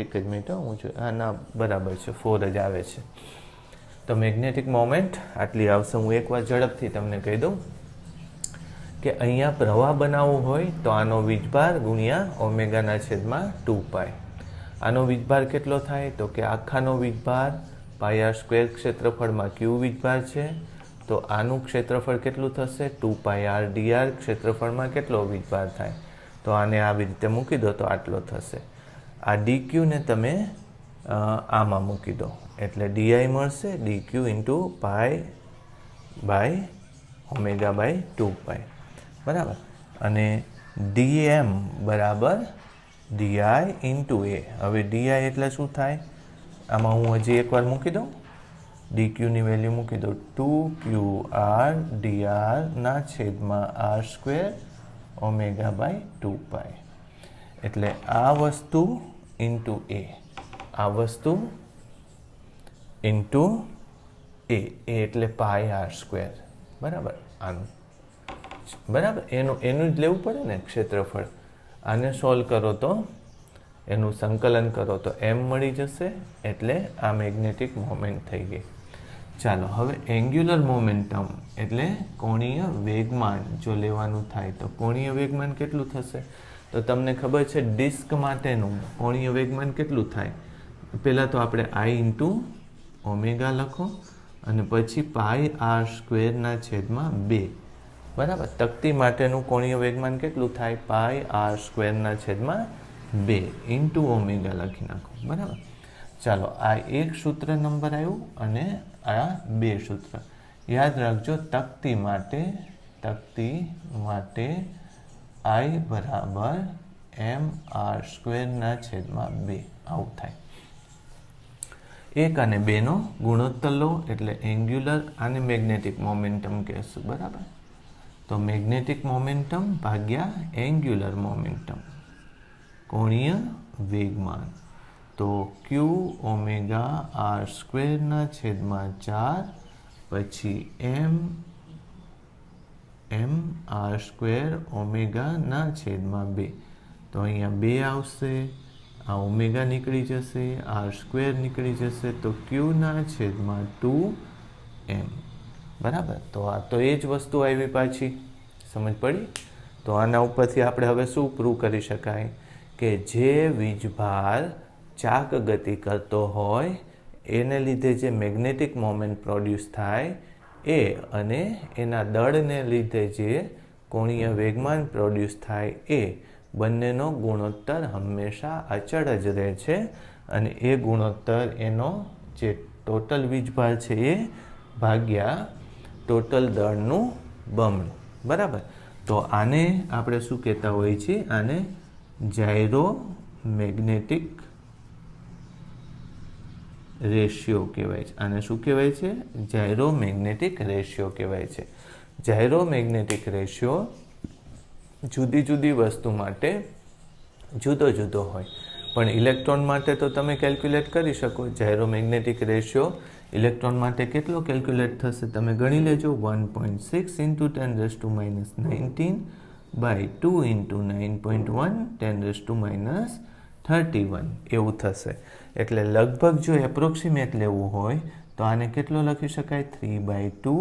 એક જ મિનિટ. હું જો, હા ના, બરાબર છે, 4 જ આવે છે. તો મેગ્નેટિક મોમેન્ટ આટલી આવશે. હું એકવાર ઝડપથી તમને કહી દઉં કે અહીંયા પ્રવાહ બનાવવો હોય તો આનો વીજભાર ગુણ્યા ઓમેગાના છેદમાં 2 પાઈ. આનો વીજભાર કેટલો થાય, તો કે આખાનો વીજભાર પાઈ R સ્ક્વેર ક્ષેત્રફળમાં ક્યુ વીજભાર છે, તો આનું ક્ષેત્રફળ કેટલું થશે, 2 પાઈ R dr ક્ષેત્રફળમાં કેટલો વીજભાર થાય, તો આને આવી રીતે મૂકી દો તો આટલો થશે. આ dq ને તમે આમાં મૂકી દો, એટલે di મળશે dq into pi by omega by 2 pi, બરાબર. અને dm બરાબર di ઇન્ટુ a. હવે di એટલે શું થાય, આમાં હું હજી એકવાર મૂકી દઉં, dq ની વેલ્યુ મૂકી દઉં, 2qr dr ના છેદમાં R સ્ક્વેર ઓમેગા બાય 2 પાઈ, એટલે આ વસ્તુ ઇન્ટુ a, આ વસ્તુ ઇન્ટુ a એટલે પાઈ R સ્ક્વેર, બરાબર. આનું બરાબર, એનું જ લેવું પડે ને ક્ષેત્રફળ. આને સોલ્વ કરો તો, એનું સંકલન કરો તો m મળી જશે, એટલે આ મેગ્નેટિક મોમેન્ટ થઈ ગઈ. ચાલો, હવે એન્ગ્યુલર મોમેન્ટમ એટલે કોણીય વેગમાન જો લેવાનું થાય તો કોણીય વેગમાન કેટલું થશે, તો તમને ખબર છે ડિસ્ક માટેનું કોણીય વેગમાન કેટલું થાય. પહેલાં તો આપણે I ઇન્ટુ ઓમેગા લખો, અને પછી પાઈ R સ્ક્વેરના છેદમાં 2, બરાબર. તકતી માટેનું કોણીય વેગમાન કેટલું થાય, પાઈ R સ્ક્વેરના છેદમાં 2 ઇન્ટુ ઓમેગા લખી નાખો, બરાબર. ચાલો, આ એક સૂત્ર નંબર આવ્યું અને આ 2 સૂત્ર. યાદ રાખજો, તકતી માટે તકતી માટે I બરાબર mr²/2 આવું થાય. 1 અને 2 નો ગુણોત્તર લો એટલે એંગ્યુલર અને મેગ્નેટિક મોમેન્ટમ કહેશું. બરાબર. તો મેગ્નેટિક મોમેન્ટમ ભાગ્યા એંગ્યુલર મોમેન્ટમ કોણીય વેગમાન. તો q r²/4 પછી mr²/2. તો અહીંયા 2 આવશે, આ ઓમેગા નીકળી જશે, r² નીકળી જશે, તો q/2m. બરાબર. તો આ તો એ જ વસ્તુ આવી પાછી. સમજ પડી? તો આના ઉપરથી આપણે હવે શું પ્રૂવ કરી શકાય કે જે વીજભાર ચાક ગતિ કરતો હોય એને લીધે જે મેગ્નેટિક મોમેન્ટ પ્રોડ્યુસ થાય એ અને એના દળને લીધે જે કોણીય વેગમાન પ્રોડ્યુસ થાય એ બંનેનો ગુણોત્તર હંમેશા અચળ જ રહે છે અને એ ગુણોત્તર એનો જે ટોટલ વીજભાર છે એ ભાગ્યા ટોટલ દળનું બમણું. બરાબર. તો આને આપણે શું કહેતા હોઈએ છીએ? આને જાયરો મેગ્નેટિક રેશિયો કહેવાય છે. આને શું કહેવાય છે? જાયરો મેગ્નેટિક રેશિયો કહેવાય છે. જાયરો મેગ્નેટિક રેશિયો જુદી જુદી વસ્તુ માટે જુદો જુદો હોય, પણ ઇલેક્ટ્રોન માટે તો તમે કેલ્ક્યુલેટ કરી શકો. જાયરો મેગ્નેટિક રેશિયો ઇલેક્ટ્રોન માટે કેટલો કેલ્ક્યુલેટ થશે? તમે ગણી લેજો. 1.6 × 10⁻19 by 2 × 9.1 10⁻31 એવું થશે. એટલે લગભગ જો એપ્રોક્સિમેટ લેવું હોય તો આને કેટલો લખી શકાય? 3/2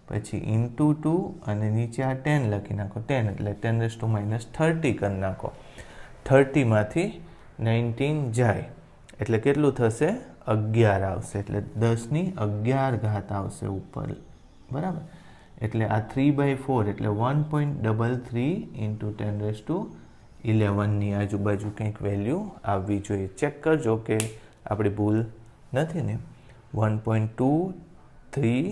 પછી × 2 અને નીચે આ 10 લખી નાખો. 10 એટલે 10⁻30 કરી નાખો. 30 માંથી 19 જાય એટલે કેટલું થશે? 11 આવશે. એટલે 10⁻11 આવશે ઉપર. બરાબર. એટલે આ 3/4 એટલે 1.33 × 10⁻11ની આજુબાજુ કંઈક વેલ્યુ આવવી જોઈએ. ચેક કરજો કે આપણી ભૂલ નથી ને. 1.23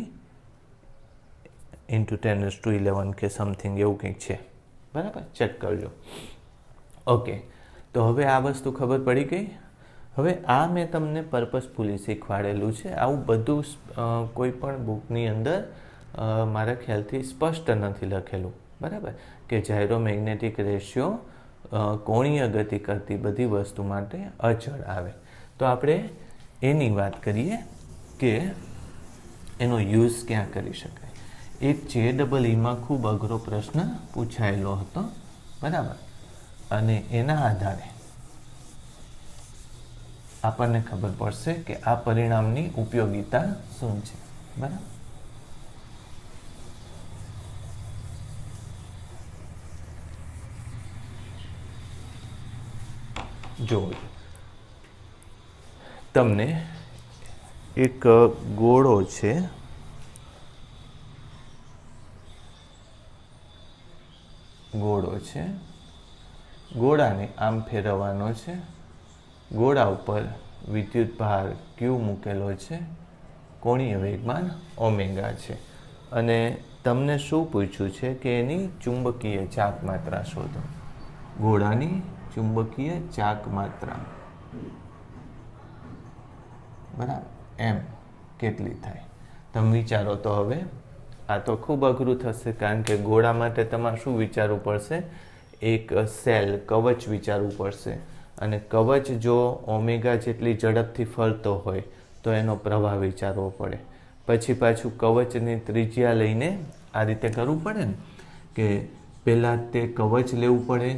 × 10⁻11 કે સમથિંગ એવું કંઈક છે. બરાબર. ચેક કરજો. ઓકે. તો હવે આ વસ્તુ ખબર પડી ગઈ. હવે આ મેં તમને પર્પઝફુલી શીખવાડેલું છે. આવું બધું કોઈ પણ બુકની અંદર મારા ખ્યાલથી સ્પષ્ટ નથી લખેલું. બરાબર. કે જાયરો મેગ્નેટિક રેશિયો કોણીય ગતિ કરતી બધી વસ્તુ માટે અચળ આવે. તો આપણે એની વાત કરીએ કે એનો યુઝ ક્યાં કરી શકાય. એક JEEમાં ખૂબ અઘરો પ્રશ્ન પૂછાયેલો હતો. બરાબર. અને એના આધારે આપણને ખબર પડશે કે આ પરિણામની ઉપયોગિતા શું છે. બરાબર. જો તમને એક ગોળો છે, ગોળાને આમ ફેરવવાનો છે. ગોળા ઉપર વિદ્યુત ભાર Q મૂકેલો છે, કોણીય વેગમાન ઓમેગા છે અને તમને શું પૂછ્યું છે કે એની ચુંબકીય ચાક માત્રા શોધો. ગોળાની ચુંબકીય ચાક માત્રા બરાબર એમ કેટલી થાય? તમે વિચારો. તો હવે આ તો ખૂબ અઘરું થશે કારણ કે ગોળા માટે તમારે શું વિચારવું પડશે? એક સેલ કવચ વિચારવું પડશે અને કવચ જો ઓમેગા જેટલી ઝડપથી ફરતો હોય તો એનો પ્રવાહ વિચારવો પડે. પછી પાછું કવચની ત્રિજ્યા લઈને આ રીતે કરવું પડે ને કે પહેલાં તે કવચ લેવું પડે.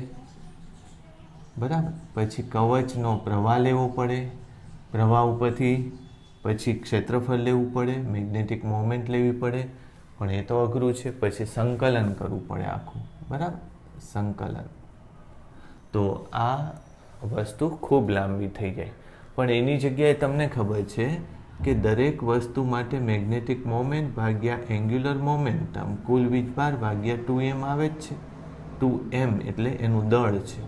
બરાબર. પછી કવચનો પ્રવાહ લેવો પડે. પ્રવાહ ઉપરથી પછી ક્ષેત્રફળ લેવું પડે, મેગ્નેટિક મોમેન્ટ લેવી પડે. પણ એ તો અઘરું છે. પછી સંકલન કરવું પડે આખું. બરાબર. સંકલન. તો આ વસ્તુ ખૂબ લાંબી થઈ જાય. પણ એની જગ્યાએ તમને ખબર છે કે દરેક વસ્તુ માટે મેગ્નેટિક મોમેન્ટ ભાગ્યા એંગ્યુલર મોમેન્ટમ કુલ વીજભાર ભાગ્યા 2m આવે જ છે. 2m એટલે એનું દળ છે.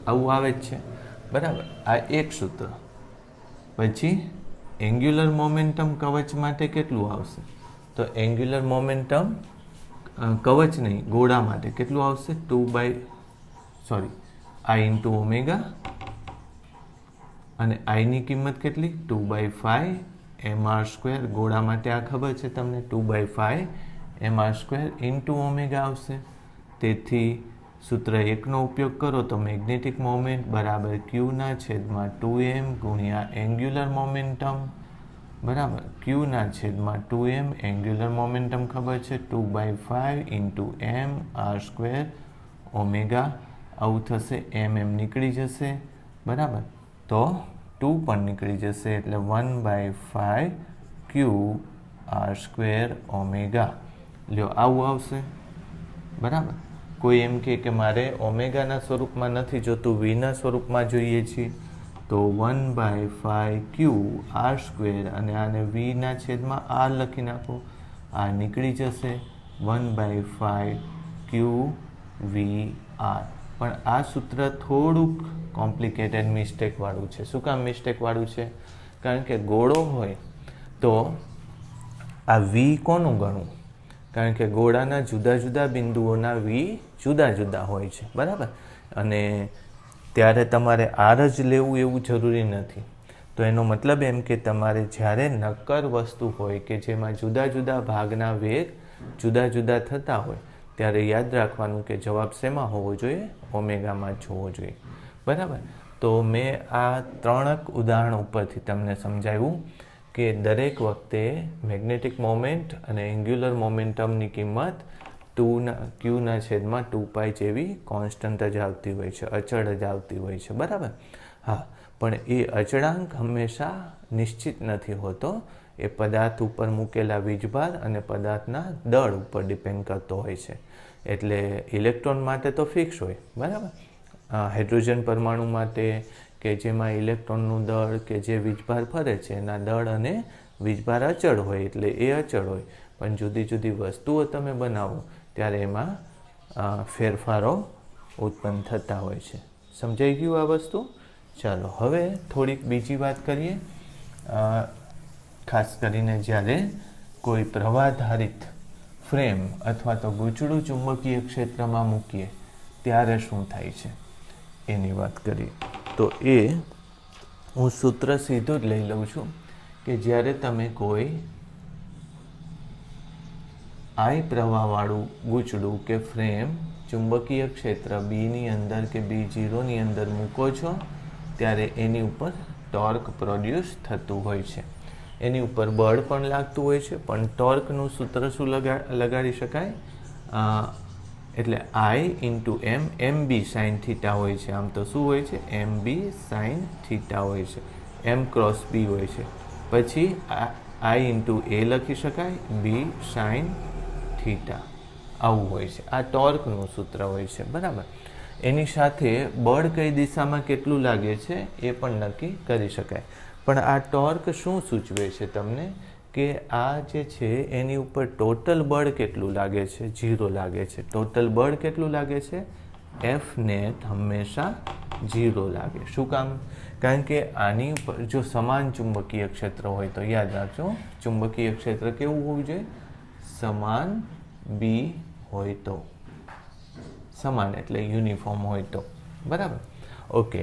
આવું આવે જ છે. બરાબર. આ એક સૂત્ર. પછી એંગ્યુલર મોમેન્ટમ કવચ માટે કેટલું આવશે? તો એંગ્યુલર મોમેન્ટમ કવચ નહીં, ગોળા માટે કેટલું આવશે? 2 I ઇન્ટુ ઓમેગા, અને આઈની કિંમત કેટલી? 2/5 mr². ગોળા માટે આ ખબર છે તમને, 2/5 mr² ઇન્ટુ ઓમેગા આવશે. તેથી સૂત્ર 1નો ઉપયોગ કરો તો મેગ્નેટિક મોમેન્ટ બરાબર Q/2m ગુણ્યા એન્ગ્યુલર મોમેન્ટમ બરાબર Q/2m એન્ગ્યુલર મોમેન્ટમ ખબર છે 2/5 ઇન્ટુ mr² ઓમેગા. આવું થશે, નીકળી જશે બરાબર, તો 2 પણ નીકળી જશે, એટલે 1/5 QR² ઓમેગા. લ્યો આવું આવશે બરાબર. કોઈ એમ કે મારે ઓમેગાના સ્વરૂપમાં નથી જોતું, વીના સ્વરૂપમાં જોઈએ છીએ, તો 1/5 QR², અને આને વીના છેદમાં આર લખી નાખો, આ નીકળી જશે 1/5 QVR. પણ આ સૂત્ર થોડુંક કોમ્પ્લિકેટેડ મિસ્ટેકવાળું છે. શું કામ મિસ્ટેકવાળું છે? કારણ કે ગોળો હોય તો આ વી કોનું ગણવું? કારણ કે ગોળાના જુદા જુદા બિંદુઓના વી જુદા જુદા હોય છે બરાબર. અને ત્યારે તમારે આર જ લેવું એવું જરૂરી નથી. તો એનો મતલબ એમ કે તમારે જ્યારે નક્કર વસ્તુ હોય કે જેમાં જુદા જુદા ભાગના વેગ જુદા જુદા થતા હોય, ત્યારે યાદ રાખવાનું કે જવાબ શેમાં હોવો જોઈએ? ઓમેગામાં જ હોવો જોઈએ બરાબર. તો મેં આ 3 ઉદાહરણ ઉપરથી તમને સમજાવ્યું કે દરેક વખતે મેગ્નેટિક મોમેન્ટ અને એન્ગ્યુલર મોમેન્ટમની કિંમત Q/2π જેવી કોન્સ્ટન્ટ જ આવતી હોય છે, અચળ જ આવતી હોય છે બરાબર. હા, પણ એ અચળાંક હંમેશા નિશ્ચિત નથી હોતો. એ પદાર્થ ઉપર મૂકેલા વીજભાર અને પદાર્થના દળ ઉપર ડિપેન્ડ કરતો હોય છે. એટલે ઇલેક્ટ્રોન માટે તો ફિક્સ હોય બરાબર. હાઇડ્રોજન પરમાણુ માટે કે જેમાં ઇલેક્ટ્રોનનું દળ કે જે વીજભાર ફરે છે એના દળ અને વીજભાર અચળ હોય, એટલે એ અચળ હોય. પણ જુદી જુદી વસ્તુઓ તમે બનાવો ત્યારે એમાં ફેરફારો ઉત્પન્ન થતા હોય છે. સમજાઈ ગયું આ વસ્તુ? ચાલો હવે થોડીક બીજી વાત કરીએ. ખાસ કરીને જ્યારે કોઈ પ્રવાહધારિત ફ્રેમ અથવા તો ગૂંચળું ચુંબકીય ક્ષેત્રમાં મૂકીએ ત્યારે શું થાય છે એની વાત કરીએ. તો એ હું સૂત્ર સીધું જ લઈ લઉં છું કે જ્યારે તમે કોઈ I પ્રવાહવાળું ગૂંચળું કે ફ્રેમ ચુંબકીય ક્ષેત્ર બીની અંદર કે B0ની અંદર મૂકો છો ત્યારે એની ઉપર ટોર્ક પ્રોડ્યુસ થતું હોય છે. એની ઉપર બળ પણ લાગતું હોય છે, પણ ટોર્કનું સૂત્ર શું લગાડી શકાય? એટલે I into MB sine theta હોય છે. આમ તો શું હોય છે? MB સાઇન થીટા હોય છે, M ક્રોસ B હોય છે. પછી I ઇન્ટુ A લખી શકાય, B સાઇન થીટા, આવું હોય છે. આ ટોર્કનું સૂત્ર હોય છે બરાબર. એની સાથે બળ કઈ દિશામાં કેટલું લાગે છે એ પણ નક્કી કરી શકાય. પણ આ ટોર્ક શું સૂચવે છે તમને? કે આ જે છે એની ઉપર ટોટલ બળ કેટલું લાગે છે? 0 લાગે છે. ટોટલ બળ કેટલું લાગે છે? F નેટ હંમેશા 0 લાગે. શું કામ? કારણ કે આની ઉપર જો સમાન ચુંબકીય ક્ષેત્ર હોય તો યાદ રાખજો, ચુંબકીય ક્ષેત્ર કેવું હોવું જોઈએ? સમાન B હોય તો, સમાન એટલે યુનિફોર્મ હોય તો બરાબર. ઓકે,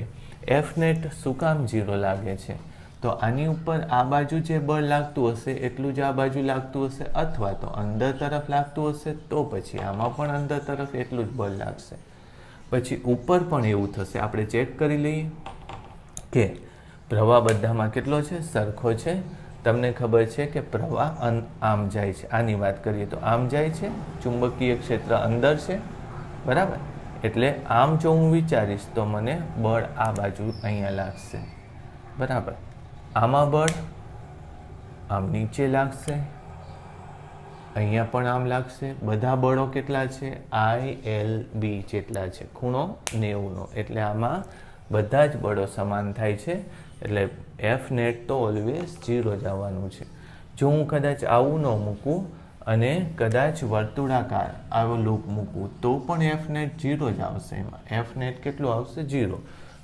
F નેટ શું કામ 0 લાગે છે? તો આની ઉપર આ બાજુ જે બળ લાગતું હશે એટલું જ આ બાજુ લાગતું હશે, અથવા તો અંદર તરફ લાગતું હશે તો પછી આમાં પણ અંદર તરફ એટલું જ બળ લાગશે. પછી ઉપર પણ એવું થશે. આપણે ચેક કરી લઈએ કે પ્રવાહ બધામાં કેટલો છે? સરખો છે. તમને ખબર છે કે પ્રવાહ આમ જાય છે. આની વાત કરીએ તો આમ જાય છે, ચુંબકીય ક્ષેત્ર અંદર છે બરાબર. એટલે આમ જો હું વિચારીશ તો મને બળ આ બાજુ અહીંયા લાગશે બરાબર. આમાં બળ આમ નીચે લાગશે, અહીંયા પણ આમ લાગશે. બધા બળો કેટલા છે? ILB જેટલા છે, ખૂણો 90નો. એટલે આમાં બધા જ બળો સમાન થાય છે. એટલે F નેટ તો ઓલવેઝ 0 જ આવવાનું છે. જો હું કદાચ આવું ન મૂકું અને કદાચ વર્તુળાકાર આવો લૂપ મૂકું તો પણ F નેટ 0 જ આવશે. એમાં F નેટ કેટલું આવશે? 0.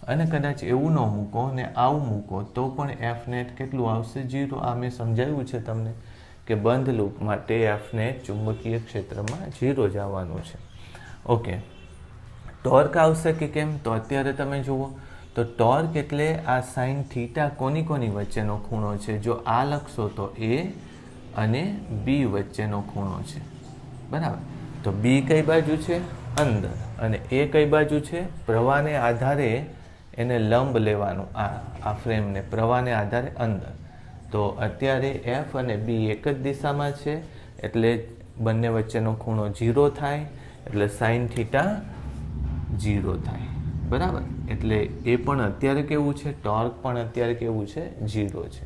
અને કદાચ એવું ન મૂકો અને આવું મૂકો તો પણ F નેટ કેટલું આવશે? 0. આ મેં સમજાવ્યું છે તમને કે બંધ લૂપ માટે એફને ચુંબકીય ક્ષેત્રમાં 0 જ આવવાનું છે. ઓકે, ટોર્ક આવશે કે કેમ? તો અત્યારે તમે જુઓ તો ટોર્ક એટલે આ સાઇન થીટા કોની વચ્ચેનો ખૂણો છે. જો આ લખશો તો એ અને બી વચ્ચેનો ખૂણો છે, બરાબર. તો બી કઈ બાજુ છે? અંદર. અને એ કઈ બાજુ છે? પ્રવાહને આધારે એને લંબ લેવાનું, આ ફ્રેમને પ્રવાહને આધારે અંદર. તો અત્યારે એફ અને બી એક જ દિશામાં છે, એટલે બંને વચ્ચેનો ખૂણો 0 થાય, એટલે સાઇન થીટા 0 થાય, બરાબર. એટલે એ પણ અત્યારે કેવું છે? ટોર્ક પણ અત્યારે કેવું છે? 0 છે.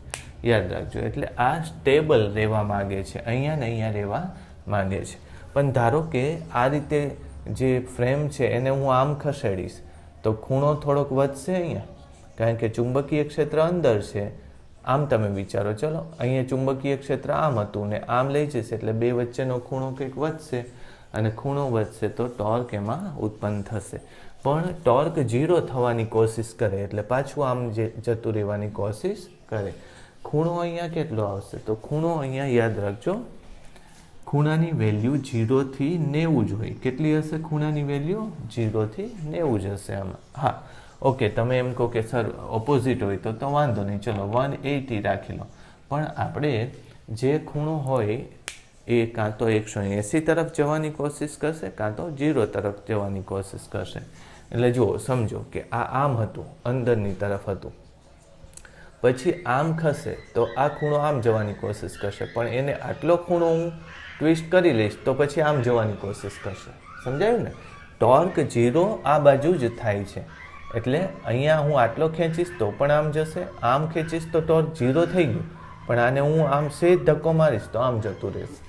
યાદ રાખજો. એટલે આ સ્ટેબલ રહેવા માગે છે, અહીંયા ને અહીંયા રહેવા માગે છે. પણ ધારો કે આ રીતે જે ફ્રેમ છે એને હું આમ ખસેડીશ તો ખૂણો થોડોક વધશે અહીંયા, કારણ કે ચુંબકીય ક્ષેત્ર અંદર છે. આમ તમે વિચારો, ચલો અહીંયા ચુંબકીય ક્ષેત્ર આમ હતું ને આમ લઈ જશે, એટલે બે વચ્ચેનો ખૂણો કંઈક વધશે, અને ખૂણો વધશે તો ટોર્ક એમાં ઉત્પન્ન થશે. પણ ટોર્ક 0 થવાની કોશિશ કરે, એટલે પાછું આમ જતું રહેવાની કોશિશ કરે. ખૂણો અહીંયા કેટલો આવશે? તો ખૂણો અહીંયા યાદ રાખજો, ખૂણાની વેલ્યુ 0 થી 90 જ હોય. કેટલી હશે ખૂણાની વેલ્યુ? 0 થી 90 જ હશે આમાં. હા, ઓકે. તમે એમ કહો કે સર ઓપોઝિટ હોય તો વાંધો નહીં, ચલો 180 રાખી લો. પણ આપણે જે ખૂણો હોય એ કાં તો 180 તરફ જવાની કોશિશ કરશે, કાં તો 0 તરફ જવાની કોશિશ કરશે. એટલે જુઓ, સમજો કે આ આમ હતું, અંદરની તરફ હતું, પછી આમ ખસે તો આ ખૂણો આમ જવાની કોશિશ કરશે, પણ એને આટલો ખૂણો હું ટ્વિસ્ટ કરી લઈશ તો પછી આમ જવાની કોશિશ કરશે. સમજાયું ને? ટોર્ક 0 આ બાજુ જ થાય છે, એટલે અહીંયા હું આટલો ખેંચીશ તો પણ આમ જશે, આમ ખેંચીશ તો ટોર્ક 0 થઈ ગયું, પણ આને હું આમ સેજ ધક્કો મારીશ તો આમ જતું રહેશે.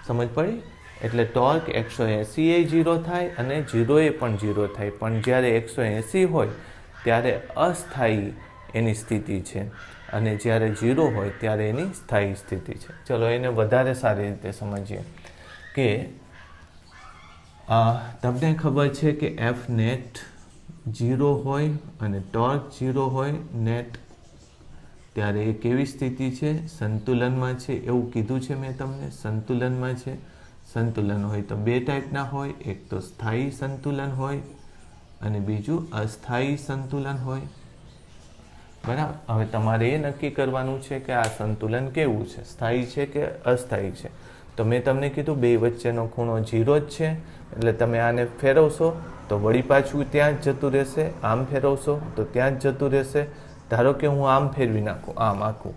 સમજ પડી? એટલે ટોર્ક 180 એ 0 થાય અને 0 એ પણ 0 થાય. પણ જ્યારે 180 હોય ત્યારે અસ્થાયી એની સ્થિતિ છે, અને જ્યારે 0 હોય ત્યારે એની સ્થાયી સ્થિતિ છે. ચલો એને વધારે સારી રીતે સમજીએ કે તમને ખબર છે કે એફ નેટ 0 હોય અને ટોર્ક 0 હોય નેટ, ત્યારે એ કેવી સ્થિતિ છે? સંતુલનમાં છે. એવું કીધું છે મેં તમને, સંતુલનમાં છે. સંતુલન હોય તો બે ટાઈપના હોય, એક તો સ્થાયી સંતુલન હોય અને બીજું અસ્થાયી સંતુલન હોય, બરાબર. હવે તમારે એ નક્કી કરવાનું છે કે આ સંતુલન કેવું છે, સ્થાયી છે કે અસ્થાયી છે. તો મેં તમને કીધું બે વચ્ચેનો ખૂણો 0 જ છે, એટલે તમે આને ફેરવશો તો વળી પાછું ત્યાં જ જતું રહેશે, આમ ફેરવશો તો ત્યાં જ જતું રહેશે. ધારો કે હું આમ ફેરવી નાખું, આમ આખું,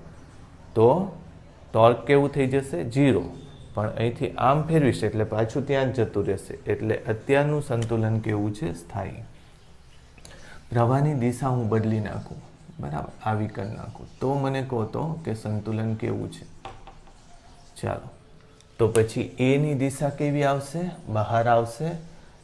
તો ટોર્ક કેવું થઈ જશે? 0. પણ અહીંથી આમ ફેરવીશ એટલે પાછું ત્યાં જ જતું રહેશે. એટલે અત્યારનું સંતુલન કેવું છે? સ્થાયી. પ્રવાહની દિશા હું બદલી નાખું, બરાબર, આવી કરી નાખું તો મને કહો તો કે સંતુલન કેવું છે. ચાલો, તો પછી એની દિશા કેવી આવશે? બહાર આવશે.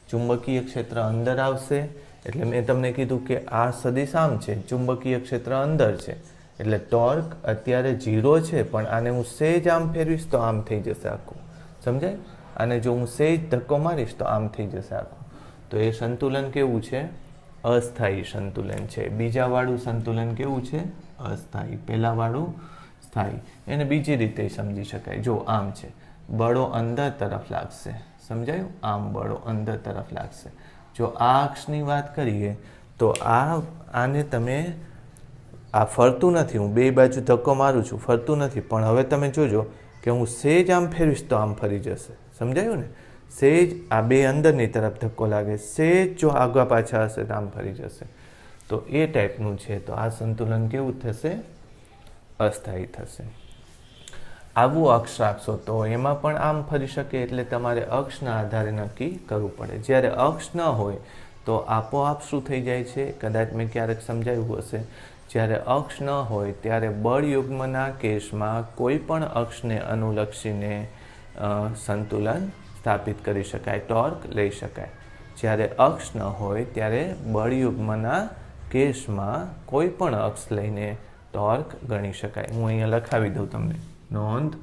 ચુંબકીય ક્ષેત્ર અંદર આવશે. એટલે મેં તમને કીધું કે આ સદિશ આમ છે, ચુંબકીય ક્ષેત્ર અંદર છે, એટલે ટોર્ક અત્યારે 0 છે, પણ આને હું સેજ આમ ફેરવીશ તો આમ થઈ જશે આખું. સમજાય? અને જો હું સેજ ધક્કો મારીશ તો આમ થઈ જશે આખું. તો એ સંતુલન કેવું છે? અસ્થાયી સંતુલન છે. બીજા વાળું સંતુલન કેવું છે? અસ્થાયી. પહેલા વાળું સ્થાયી. એને બીજી રીતે સમજી શકાય. જો આમ છે, બળો અંદર તરફ લાગશે. સમજાયું? આમ બળો અંદર તરફ લાગશે. જો આ અક્ષની વાત કરીએ તો આને તમે, આ ફરતું નથી, હું બે બાજુ ધક્કો મારું છું, ફરતું નથી, પણ હવે તમે જોજો કે હું સેજ આમ ફેરવીશ તો આમ ફરી જશે. સમજાયું ને? સેજ આ બે અંદરની તરફ ધક્કો લાગે, સેજ જો આગા પાછા હશે તો આમ ફરી જશે. તો એ ટાઈપનું છે. તો આ સંતુલન કેવું થશે? અસ્થાયી થશે. આવું અક્ષ રાખશો તો એમાં પણ આમ ફરી શકે, એટલે તમારે અક્ષના આધારે નક્કી કરવું પડે. જ્યારે અક્ષ ન હોય તો આપોઆપ શું થઈ જાય છે? કદાચ મેં ક્યારેક સમજાવ્યું હશે, જ્યારે અક્ષ ન હોય ત્યારે બળયુગ્મના કેસમાં કોઈ પણ અક્ષને અનુલક્ષીને સંતુલન સ્થાપિત કરી શકાય, ટોર્ક લઈ શકાય. જ્યારે અક્ષ ન હોય ત્યારે બળયુગ્મના કેસમાં કોઈ પણ અક્ષ લઈને ટોર્ક ગણી શકાય. હું અહીંયા લખાવી દઉં તમને. નોંધ: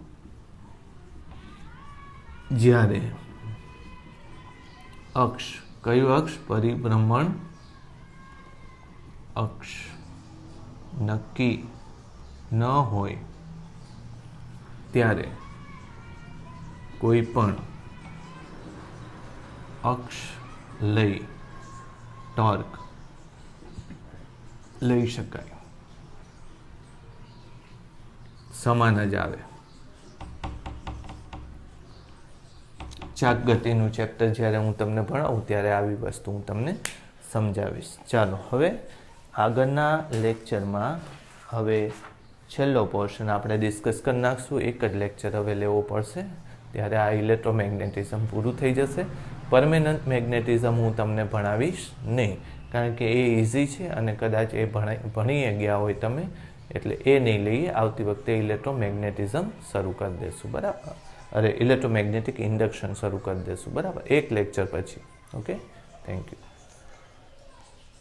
જ્યારે અક્ષ, કયું અક્ષ? પરિભ્રમણ અક્ષ નક્કી ન હોય ત્યારે કોઈ પણ અક્ષ લઈ ટોર્ક લઈ શકાય, સમાન જ આવે. ચાક ગતિનું ચેપ્ટર જ્યારે હું તમને ભણાવું ત્યારે આવી વસ્તુ હું તમને સમજાવીશ. ચાલો હવે આગળના લેક્ચરમાં હવે છેલ્લો પોર્શન આપણે ડિસ્કસ કરી નાખશું. એક જ લેક્ચર હવે લેવો પડશે, ત્યારે આ ઇલેક્ટ્રોમેગ્નેટિઝમ પૂરું થઈ જશે. પરમેનન્ટ મેગ્નેટિઝમ હું તમને ભણાવીશ નહીં, કારણ કે એ ઇઝી છે અને કદાચ એ ભણી ગયા હોય તમે, એટલે એ નહીં લઈએ. આવતી વખતે ઇલેક્ટ્રોમેગ્નેટિઝમ શરૂ કરી દઈશું, બરાબર? ઇલેક્ટ્રોમેગ્નેટિક ઇન્ડક્શન શરૂ કરી દઈશું, બરાબર? એક લેક્ચર પછી. Okay, thank you.